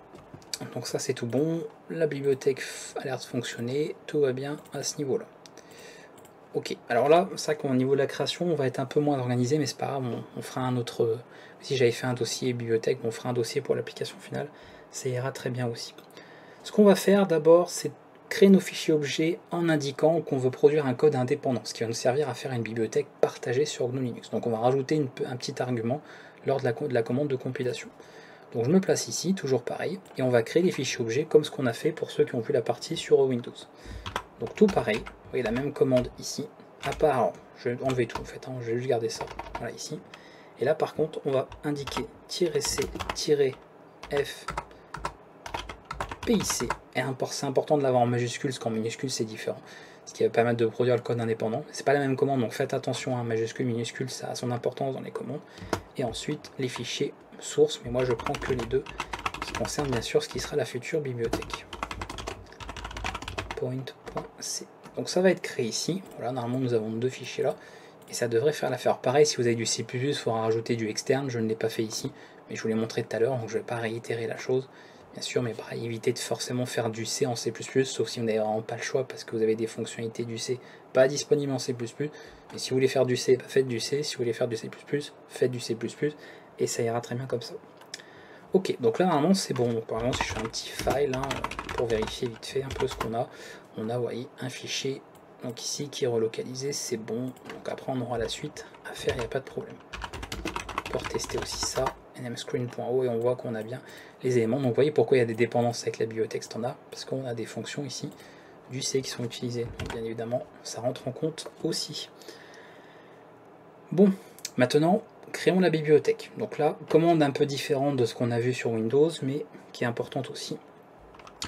Donc ça c'est tout bon, la bibliothèque a l'air de fonctionner, tout va bien à ce niveau-là. Ok, alors là, c'est vrai qu'au niveau de la création, on va être un peu moins organisé, mais c'est pas grave, on fera un autre... Si j'avais fait un dossier bibliothèque, on fera un dossier pour l'application finale, ça ira très bien aussi. Ce qu'on va faire d'abord, c'est créer nos fichiers objets en indiquant qu'on veut produire un code indépendant, ce qui va nous servir à faire une bibliothèque partagée sur GNU Linux. Donc on va rajouter un petit argument lors de la commande de compilation. Donc je me place ici, toujours pareil, et on va créer des fichiers objets comme ce qu'on a fait pour ceux qui ont vu la partie sur Windows. Donc tout pareil, vous voyez la même commande ici, à part, alors, je vais enlever tout en fait, hein, je vais juste garder ça, voilà ici. Et là par contre, on va indiquer "-c", "-f", "-pic", et c'est important de l'avoir en majuscule, parce qu'en minuscule c'est différent, ce qui va permettre de produire le code indépendant. C'est pas la même commande, donc faites attention, hein, majuscule, minuscule, ça a son importance dans les commandes. Et ensuite les fichiers source, mais moi je prends que les deux, qui concernent bien sûr ce qui sera la future bibliothèque. Point.c. Donc ça va être créé ici, voilà, normalement nous avons deux fichiers là, et ça devrait faire l'affaire. Pareil, si vous avez du C++, il faudra rajouter du externe, je ne l'ai pas fait ici, mais je vous l'ai montré tout à l'heure, donc je ne vais pas réitérer la chose, bien sûr, mais pareil, évitez de forcément faire du C en C++, sauf si vous n'avez vraiment pas le choix, parce que vous avez des fonctionnalités du C pas disponibles en C++, mais si vous voulez faire du C, faites du C, si vous voulez faire du C++, faites du C++, et ça ira très bien comme ça. Ok, donc là normalement c'est bon. Donc par exemple si je fais un petit file hein, pour vérifier vite fait un peu ce qu'on a, on a, vous voyez, un fichier donc ici qui est relocalisé, c'est bon. Donc après on aura la suite à faire, il n'y a pas de problème. Pour tester aussi ça, nmscreen.o, et on voit qu'on a bien les éléments. Donc vous voyez pourquoi il y a des dépendances avec la bibliothèque standard, parce qu'on a des fonctions ici du C qui sont utilisées. Donc bien évidemment ça rentre en compte aussi. Bon, maintenant créons la bibliothèque. Donc là, commande un peu différente de ce qu'on a vu sur Windows, mais qui est importante aussi.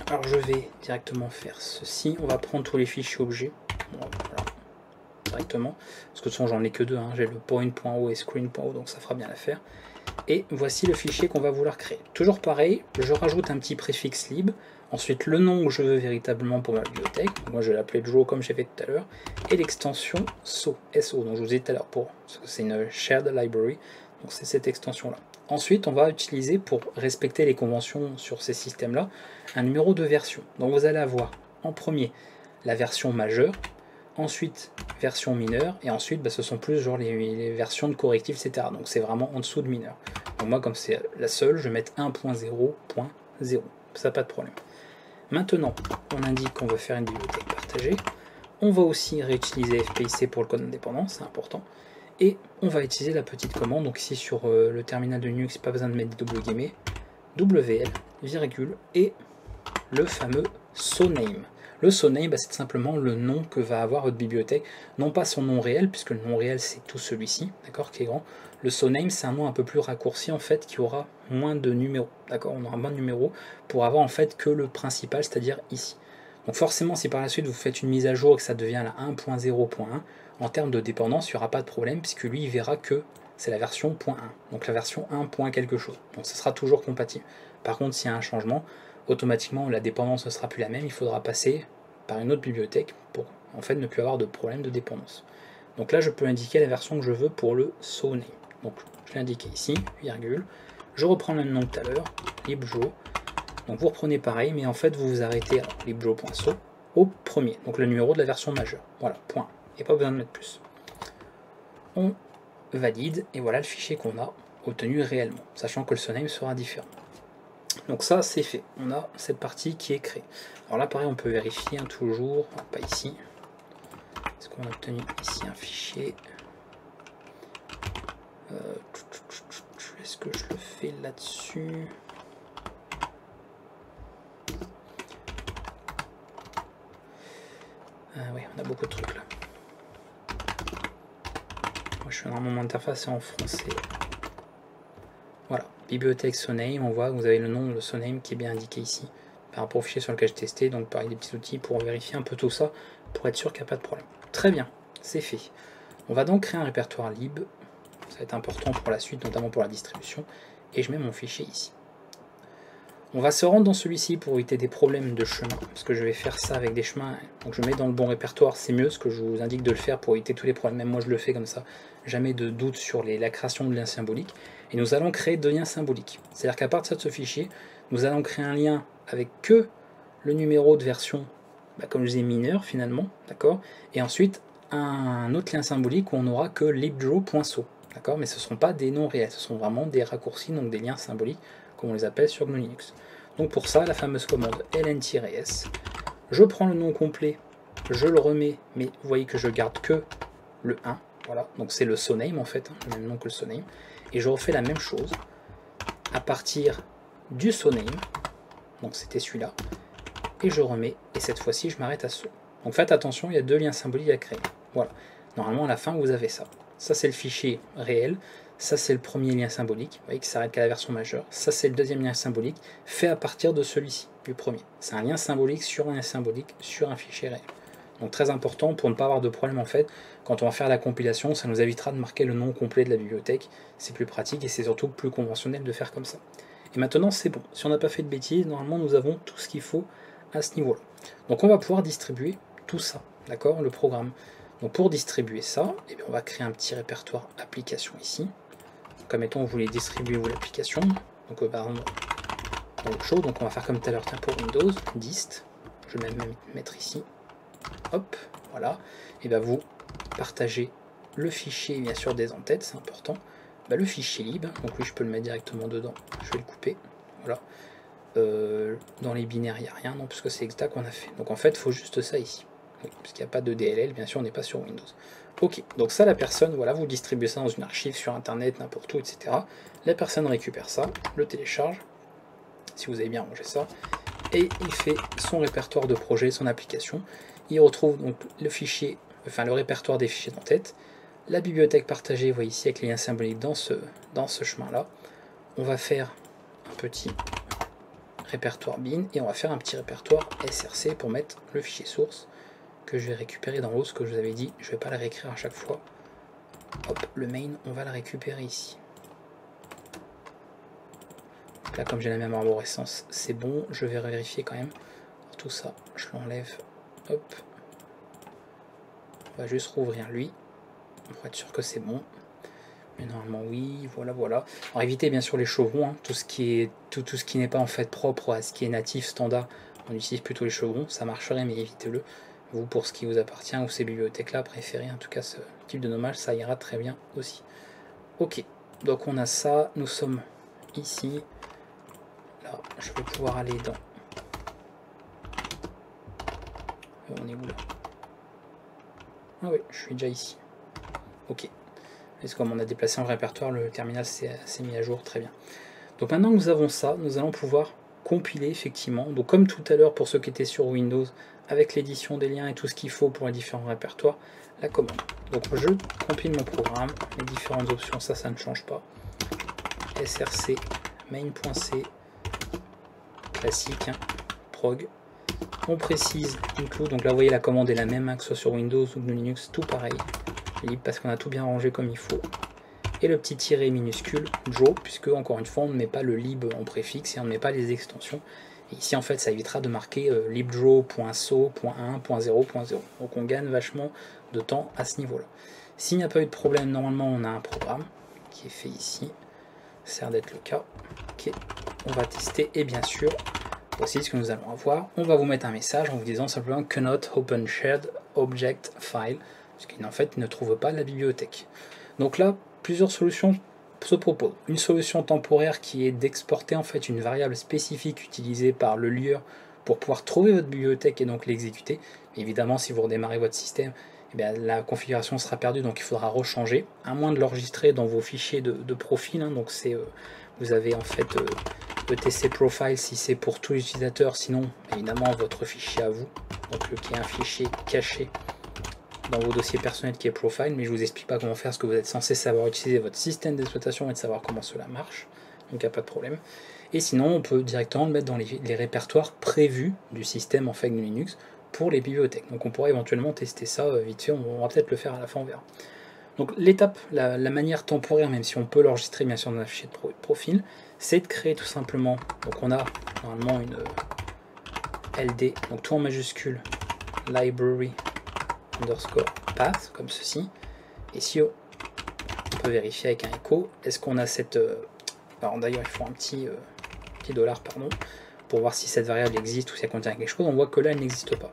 Alors je vais directement faire ceci. On va prendre tous les fichiers objets. Voilà, directement. Parce que de toute façon, j'en ai que deux. Hein. J'ai le point.o et screen.o, donc ça fera bien l'affaire. Et voici le fichier qu'on va vouloir créer. Toujours pareil, je rajoute un petit préfixe lib. Ensuite, le nom que je veux véritablement pour ma bibliothèque. Moi, je vais l'appeler Joe comme j'ai fait tout à l'heure. Et l'extension SO, dont je vous ai dit tout à l'heure, parce que c'est une shared library. Donc, c'est cette extension-là. Ensuite, on va utiliser, pour respecter les conventions sur ces systèmes-là, un numéro de version. Donc, vous allez avoir en premier la version majeure, ensuite version mineure, et ensuite ce sont plus genre les versions de correctifs, etc. Donc c'est vraiment en dessous de mineur. Donc moi, comme c'est la seule, je vais mettre 1.0.0. Ça, pas de problème. Maintenant, on indique qu'on veut faire une bibliothèque partagée. On va aussi réutiliser FPIC pour le code indépendant, c'est important. Et on va utiliser la petite commande. Donc ici sur le terminal de Linux, pas besoin de mettre des double guillemets, WL, virgule, et le fameux soname. Le soname, c'est simplement le nom que va avoir votre bibliothèque, non pas son nom réel, puisque le nom réel c'est tout celui-ci, d'accord, qui est grand. Le soname, c'est un nom un peu plus raccourci en fait, qui aura moins de numéros, d'accord, on aura moins de numéros pour avoir en fait que le principal, c'est-à-dire ici. Donc forcément, si par la suite vous faites une mise à jour et que ça devient la 1.0.1, en termes de dépendance, il n'y aura pas de problème, puisque lui, il verra que c'est la version .1, donc la version 1. Quelque chose. Donc ça sera toujours compatible. Par contre, s'il y a un changement, automatiquement la dépendance ne sera plus la même, il faudra passer par une autre bibliothèque pour en fait ne plus avoir de problème de dépendance. Donc là, je peux indiquer la version que je veux pour le SoName. Donc je l'ai indiqué ici, virgule. Je reprends le même nom que tout à l'heure, libjo. Donc vous reprenez pareil, mais en fait vous vous arrêtez à libjo.so au premier, donc le numéro de la version majeure. Voilà, point. Et pas besoin de mettre plus. On valide, et voilà le fichier qu'on a obtenu réellement, sachant que le SoName sera différent. Donc ça c'est fait, on a cette partie qui est créée. Alors là pareil on peut vérifier hein, toujours, pas ici. Est-ce qu'on a obtenu ici un fichier est-ce que je le fais là-dessus? Oui, on a beaucoup de trucs là. Moi je suis dans mon interface en français. Voilà, bibliothèque SoName, on voit que vous avez le nom de SoName qui est bien indiqué ici par rapport au fichier sur lequel j'ai testé, donc pareil des petits outils pour vérifier un peu tout ça, pour être sûr qu'il n'y a pas de problème. Très bien, c'est fait. On va donc créer un répertoire lib, ça va être important pour la suite, notamment pour la distribution, et je mets mon fichier ici. On va se rendre dans celui-ci pour éviter des problèmes de chemin, parce que je vais faire ça avec des chemins, donc je mets dans le bon répertoire, c'est mieux, ce que je vous indique de le faire pour éviter tous les problèmes, même moi je le fais comme ça, jamais de doute sur la création de liens symboliques, et nous allons créer 2 liens symboliques, c'est-à-dire qu'à partir de ce fichier, nous allons créer un lien avec que le numéro de version, comme je disais, mineur finalement, d'accord, et ensuite un autre lien symbolique où on n'aura que libjo.so, d'accord, mais ce ne seront pas des noms réels, ce sont vraiment des raccourcis, donc des liens symboliques, comme on les appelle sur GNU Linux. Donc pour ça, la fameuse commande ln-s, je prends le nom complet, je le remets, mais vous voyez que je garde que le 1, voilà, donc c'est le SoName en fait, le même nom que le SoName, et je refais la même chose à partir du SoName, donc c'était celui-là, et je remets, et cette fois-ci je m'arrête à So. Donc faites attention, il y a 2 liens symboliques à créer, voilà, normalement à la fin vous avez ça. Ça c'est le fichier réel, ça c'est le premier lien symbolique, vous voyez que ça s'arrête qu'à la version majeure, ça c'est le deuxième lien symbolique, fait à partir de celui-ci, du premier. C'est un lien symbolique sur un lien symbolique sur un fichier réel. Donc très important pour ne pas avoir de problème en fait, quand on va faire la compilation, ça nous évitera de marquer le nom complet de la bibliothèque, c'est plus pratique et c'est surtout plus conventionnel de faire comme ça. Et maintenant c'est bon, si on n'a pas fait de bêtises, normalement nous avons tout ce qu'il faut à ce niveau-là. Donc on va pouvoir distribuer tout ça, d'accord, le programme. Donc pour distribuer ça, eh bien, on va créer un petit répertoire application ici. Comme mettons vous voulez distribuer l'application, donc par exemple dans autre chose, donc on va faire comme tout à l'heure, tiens, pour Windows, dist, je vais même mettre ici, hop, voilà, et bien vous partagez le fichier bien sûr des en-têtes, c'est important, le fichier lib, donc oui je peux le mettre directement dedans, je vais le couper, voilà, dans les binaires il n'y a rien, non, puisque c'est exact qu'on a fait, donc en fait il faut juste ça ici, oui, parce qu'il n'y a pas de DLL, bien sûr on n'est pas sur Windows. Ok, donc ça la personne, voilà, vous distribuez ça dans une archive sur internet, n'importe où, etc. La personne récupère ça, le télécharge, si vous avez bien rangé ça, et il fait son répertoire de projet, son application. Il retrouve donc le fichier, enfin le répertoire des fichiers d'en-tête, la bibliothèque partagée, vous voyez ici avec les liens symboliques dans ce chemin-là. On va faire un petit répertoire bin et on va faire un petit répertoire src pour mettre le fichier source que je vais récupérer dans l'autre, ce que je vous avais dit, je ne vais pas le réécrire à chaque fois. Hop, le main, on va le récupérer ici. Donc là, comme j'ai la même arborescence, c'est bon, je vais vérifier quand même. Alors, tout ça, je l'enlève, hop. On va juste rouvrir lui, pour être sûr que c'est bon. Mais normalement, oui, voilà, voilà. Alors, évitez bien sûr les chevrons, hein. Tout ce qui n'est pas en fait propre à ce qui est natif, standard, on utilise plutôt les chevrons, ça marcherait, mais évitez-le. Vous, pour ce qui vous appartient, ou ces bibliothèques-là, préférez en tout cas ce type de nommage, ça ira très bien aussi. Ok, donc on a ça, nous sommes ici. Là, je vais pouvoir aller dans... On est où là? Ah oui, je suis déjà ici. Ok. Et comme on a déplacé un répertoire, le terminal s'est mis à jour, très bien. Donc maintenant que nous avons ça, nous allons pouvoir compiler effectivement. Donc comme tout à l'heure pour ceux qui étaient sur Windows, avec l'édition des liens et tout ce qu'il faut pour les différents répertoires, la commande. Donc je compile mon programme, les différentes options, ça ne change pas. src main.c classique, hein, prog. On précise include, donc là vous voyez la commande est la même, hein, que ce soit sur Windows ou GNU Linux, tout pareil. Lib parce qu'on a tout bien rangé comme il faut. Et le petit tiret minuscule, Jo, puisque encore une fois on ne met pas le lib en préfixe et on ne met pas les extensions. Et ici, en fait, ça évitera de marquer libdraw.so.1.0.0. Donc on gagne vachement de temps à ce niveau-là. S'il n'y a pas eu de problème, normalement, on a un programme qui est fait ici. Ça a l'air d'être le cas. Ok, on va tester. Et bien sûr, voici ce que nous allons avoir. On va vous mettre un message en vous disant simplement cannot open shared object file, parce qu'en fait, il ne trouve pas la bibliothèque. Donc là, plusieurs solutions se proposent. Une solution temporaire qui est d'exporter en fait une variable spécifique utilisée par le lieur pour pouvoir trouver votre bibliothèque et donc l'exécuter. Évidemment, si vous redémarrez votre système, eh bien, la configuration sera perdue, donc il faudra rechanger, à moins de l'enregistrer dans vos fichiers de profil. Hein, donc c'est vous avez en fait etc profile si c'est pour tous les utilisateurs, sinon évidemment votre fichier à vous, donc qui est un fichier caché dans vos dossiers personnels qui est profile, mais je vous explique pas comment faire, parce que vous êtes censé savoir utiliser votre système d'exploitation et de savoir comment cela marche, donc il n'y a pas de problème. Et sinon on peut directement le mettre dans les répertoires prévus du système en fait de Linux pour les bibliothèques. Donc on pourrait éventuellement tester ça vite fait, on va peut-être le faire à la fin, on verra. Donc l'étape, la manière temporaire, même si on peut l'enregistrer bien sûr dans un fichier de profil, c'est de créer tout simplement, donc on a normalement une LD, donc tout en majuscule, library underscore path, comme ceci, et si on peut vérifier avec un echo, est-ce qu'on a cette, alors d'ailleurs il faut un petit dollar, pardon, pour voir si cette variable existe ou si elle contient quelque chose, on voit que là elle n'existe pas.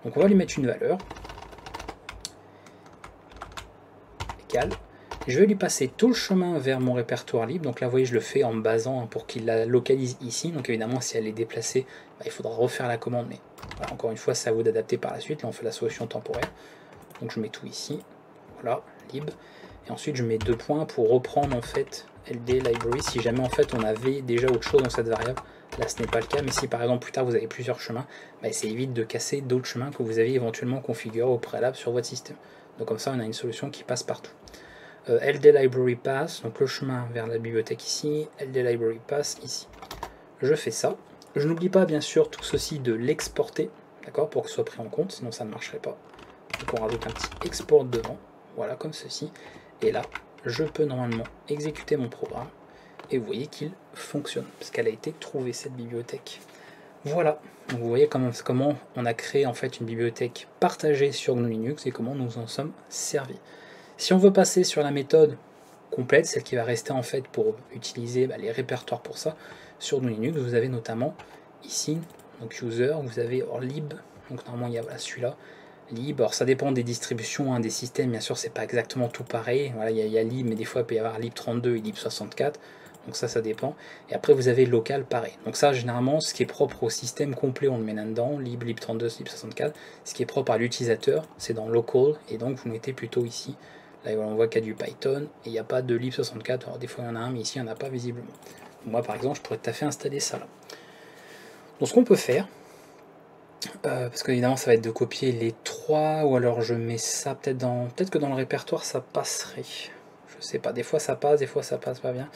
Donc on va lui mettre une valeur, égale, je vais lui passer tout le chemin vers mon répertoire libre, donc là vous voyez je le fais en me basant pour qu'il la localise ici, donc évidemment si elle est déplacée, bah, il faudra refaire la commande, mais voilà, encore une fois c'est à vous d'adapter par la suite, là on fait la solution temporaire, donc je mets tout ici, voilà, lib, et ensuite je mets 2 points pour reprendre en fait ld library, si jamais en fait on avait déjà autre chose dans cette variable, là ce n'est pas le cas, mais si par exemple plus tard vous avez plusieurs chemins, bah, ça évite de casser d'autres chemins que vous avez éventuellement configurés au préalable sur votre système, donc comme ça on a une solution qui passe partout. LD Library Pass, donc le chemin vers la bibliothèque ici, LD Library Pass ici. Je fais ça. Je n'oublie pas bien sûr tout ceci de l'exporter, d'accord, pour que ce soit pris en compte, sinon ça ne marcherait pas. Donc on rajoute un petit export devant, voilà comme ceci. Et là, je peux normalement exécuter mon programme et vous voyez qu'il fonctionne, parce qu'elle a été trouvée cette bibliothèque. Voilà, donc vous voyez comment on a créé en fait une bibliothèque partagée sur GNU Linux et comment nous en sommes servis. Si on veut passer sur la méthode complète, celle qui va rester en fait pour utiliser les répertoires pour ça, sur GNU Linux, vous avez notamment ici, donc user, vous avez lib, donc normalement il y a voilà, celui-là, lib, alors ça dépend des distributions, hein, des systèmes, bien sûr c'est pas exactement tout pareil, voilà, il y a lib, mais des fois il peut y avoir lib32 et lib64, donc ça dépend, et après vous avez local pareil, donc ça généralement ce qui est propre au système complet on le met là-dedans, lib, lib32, lib64, ce qui est propre à l'utilisateur c'est dans local, et donc vous mettez plutôt ici. Là on voit qu'il y a du Python et il n'y a pas de lib64, alors des fois il y en a un mais ici il n'y en a pas visiblement. Moi par exemple je pourrais tout à fait installer ça là. Donc ce qu'on peut faire, parce qu'évidemment ça va être de copier les 3, ou alors je mets ça peut-être que dans le répertoire ça passerait. Je sais pas, des fois ça passe, des fois ça passe pas bien.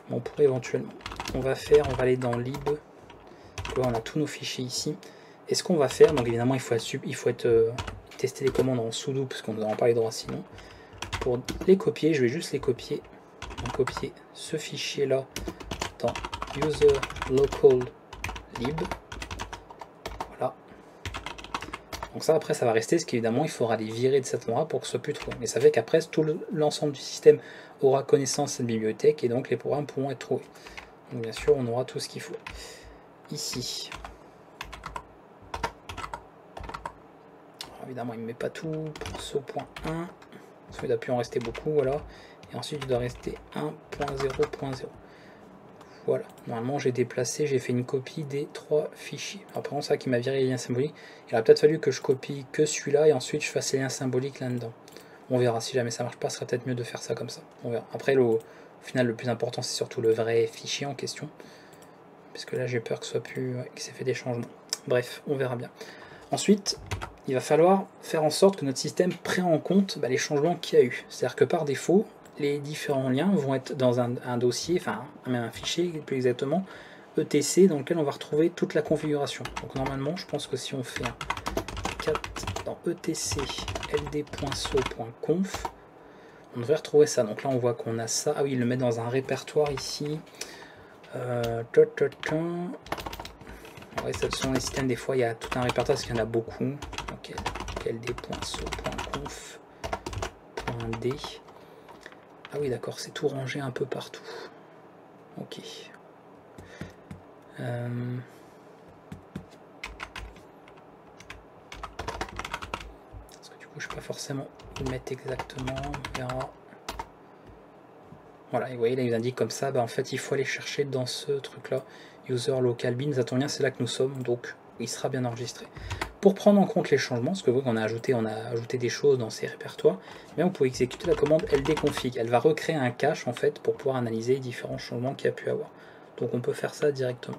Mais on pourrait éventuellement. On va aller dans lib. Là on a tous nos fichiers ici. Et ce qu'on va faire, donc évidemment il faut tester les commandes en sudo parce qu'on ne nous en pas les droits sinon. Pour les copier, je vais juste les copier. Donc copier ce fichier là dans user local lib. Voilà. Donc ça après ça va rester, parce qu'évidemment il faudra les virer de cet endroit pour que ce soit plus trouvé. Mais ça fait qu'après tout l'ensemble du système aura connaissance de cette bibliothèque et donc les programmes pourront être trouvés. Donc bien sûr on aura tout ce qu'il faut. Ici. Alors, évidemment il ne met pas tout pour ce point 1. Parce qu'il doit plus en rester beaucoup, voilà. Et ensuite il doit rester 1.0.0. Voilà, normalement j'ai déplacé, j'ai fait une copie des 3 fichiers. Alors par contre ça qui m'a viré les liens symboliques, il aurait peut-être fallu que je copie que celui-là et ensuite je fasse les liens symboliques là-dedans. On verra, si jamais ça marche pas, ce serait peut-être mieux de faire ça comme ça. On verra. Après au final le plus important c'est surtout le vrai fichier en question. Parce que là j'ai peur que ce soit plus. Ouais, qu'il s'est fait des changements. Bref, on verra bien. Ensuite, il va falloir faire en sorte que notre système prenne en compte les changements qu'il y a eu. C'est-à-dire que par défaut, les différents liens vont être dans un dossier, enfin même un fichier plus exactement, etc, dans lequel on va retrouver toute la configuration. Donc normalement, je pense que si on fait un cat dans etc ld.so.conf, on devrait retrouver ça. Donc là, on voit qu'on a ça. Ah oui, il le met dans un répertoire ici. Ouais, Ouais, ce sont les systèmes, des fois il y a tout un répertoire parce qu'il y en a beaucoup. Donc ld.so.conf .d. Ah oui d'accord, c'est tout rangé un peu partout. Ok. Parce que du coup je ne sais pas forcément où le mettre exactement, on verra. Voilà, et vous voyez là il vous indique comme ça, bah, en fait il faut aller chercher dans ce truc là, user local bin, ça tombe bien, c'est là que nous sommes, donc il sera bien enregistré. Pour prendre en compte les changements, parce que vous voyez qu'on a ajouté des choses dans ces répertoires, eh bien, vous pouvez exécuter la commande ldconfig, elle va recréer un cache en fait pour pouvoir analyser les différents changements qu'il y a pu avoir. Donc on peut faire ça directement.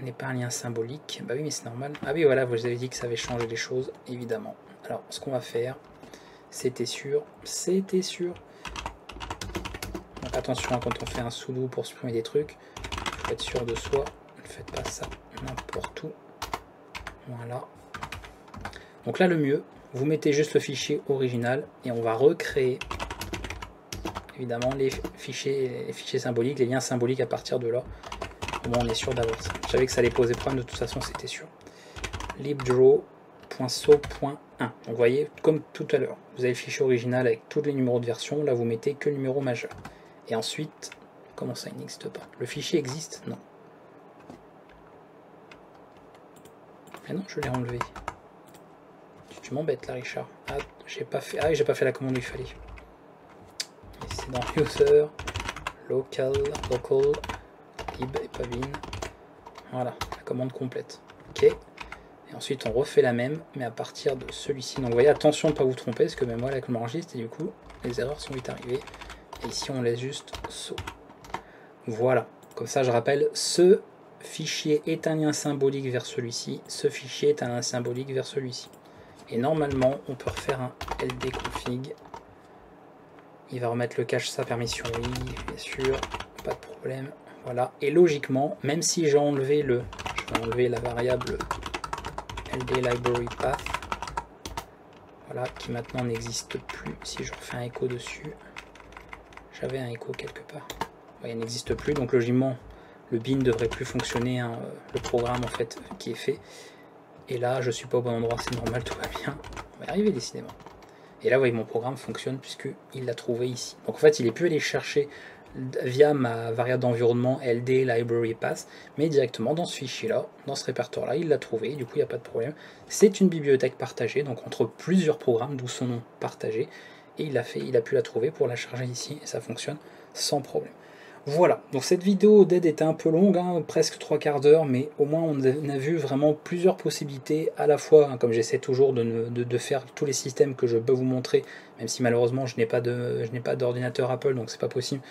N'est pas un lien symbolique, bah oui mais c'est normal. Ah oui voilà, vous avez dit que ça avait changé les choses, évidemment. Alors ce qu'on va faire, c'était sûr. Donc attention quand on fait un sudo pour supprimer des trucs, il faut être sûr de soi, ne faites pas ça n'importe où. Voilà. Donc là le mieux, vous mettez juste le fichier original et on va recréer évidemment les fichiers symboliques, les liens symboliques à partir de là. Au moins on est sûr d'avoir ça. Je savais que ça allait poser problème, de toute façon c'était sûr. libdraw.so.1. Donc vous voyez, comme tout à l'heure, vous avez le fichier original avec tous les numéros de version, là vous mettez que le numéro majeur. Et ensuite, comment ça il n'existe pas? Le fichier existe? Non. Mais non, je l'ai enlevé. Tu m'embêtes là Richard. Ah, j'ai pas fait la commande où il fallait. C'est dans user, local, lib et pas bin. Voilà, la commande complète. Ok. Et ensuite on refait la même, mais à partir de celui-ci. Donc vous voyez, attention de ne pas vous tromper, parce que même moi là, je m'enregistre et du coup, les erreurs sont vite arrivées. Et ici on laisse juste so. Voilà. Comme ça, je rappelle, ce fichier est un lien symbolique vers celui-ci. Ce fichier est un lien symbolique vers celui-ci. Et normalement, on peut refaire un ldconfig. Il va remettre le cache sa permission, oui, bien sûr, pas de problème. Voilà. Et logiquement, même si j'ai enlevé je vais enlever la variable ld_library_path, voilà, qui maintenant n'existe plus. Si je refais un écho dessus, j'avais un écho quelque part. Ouais, il n'existe plus, donc logiquement, le bin devrait plus fonctionner, hein, le programme en fait qui est fait. Et là, je suis pas au bon endroit, c'est normal, tout va bien. On va y arriver décidément. Et là, vous voyez, mon programme fonctionne puisqu'il l'a trouvé ici. Donc en fait, il est pu aller chercher via ma variable d'environnement ld library path, mais directement dans ce fichier-là, dans ce répertoire-là, il l'a trouvé, du coup, il n'y a pas de problème. C'est une bibliothèque partagée, donc entre plusieurs programmes, d'où son nom partagé, et il a pu la trouver pour la charger ici, et ça fonctionne sans problème. Voilà, donc cette vidéo d'aide était un peu longue, hein, presque 3/4 d'heure, mais au moins on a vu vraiment plusieurs possibilités, à la fois, hein, comme j'essaie toujours de faire tous les systèmes que je peux vous montrer, même si malheureusement je n'ai pas d'ordinateur Apple, donc c'est pas possible,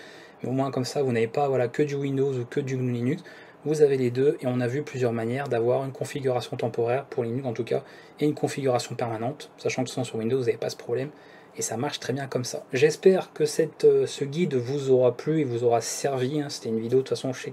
mais au moins comme ça vous n'avez pas voilà, que du Windows ou que du Linux, vous avez les deux, et on a vu plusieurs manières d'avoir une configuration temporaire, pour Linux en tout cas, et une configuration permanente, sachant que sinon sur Windows vous n'avez pas ce problème. Et ça marche très bien comme ça. J'espère que ce guide vous aura plu et vous aura servi. Hein. C'était une vidéo de toute façon je sais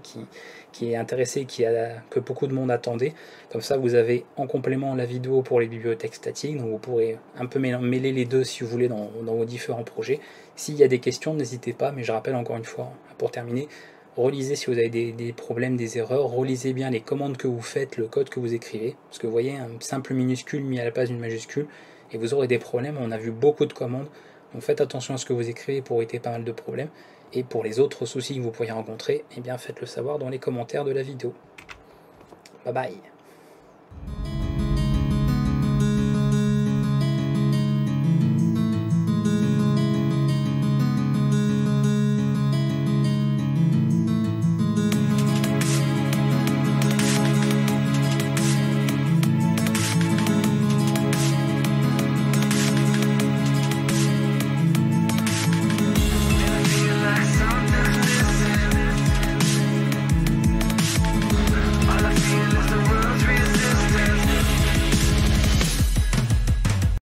qui est intéressée, que beaucoup de monde attendait. Comme ça vous avez en complément la vidéo pour les bibliothèques statiques. Donc vous pourrez un peu mêler les deux si vous voulez dans vos différents projets. S'il y a des questions, n'hésitez pas. Mais je rappelle encore une fois, pour terminer, relisez si vous avez des problèmes, des erreurs. Relisez bien les commandes que vous faites, le code que vous écrivez. Parce que vous voyez, un simple minuscule mis à la place d'une majuscule, et vous aurez des problèmes. On a vu beaucoup de commandes, donc faites attention à ce que vous écrivez pour éviter pas mal de problèmes, et pour les autres soucis que vous pourriez rencontrer, eh bien faites-le savoir dans les commentaires de la vidéo. Bye bye.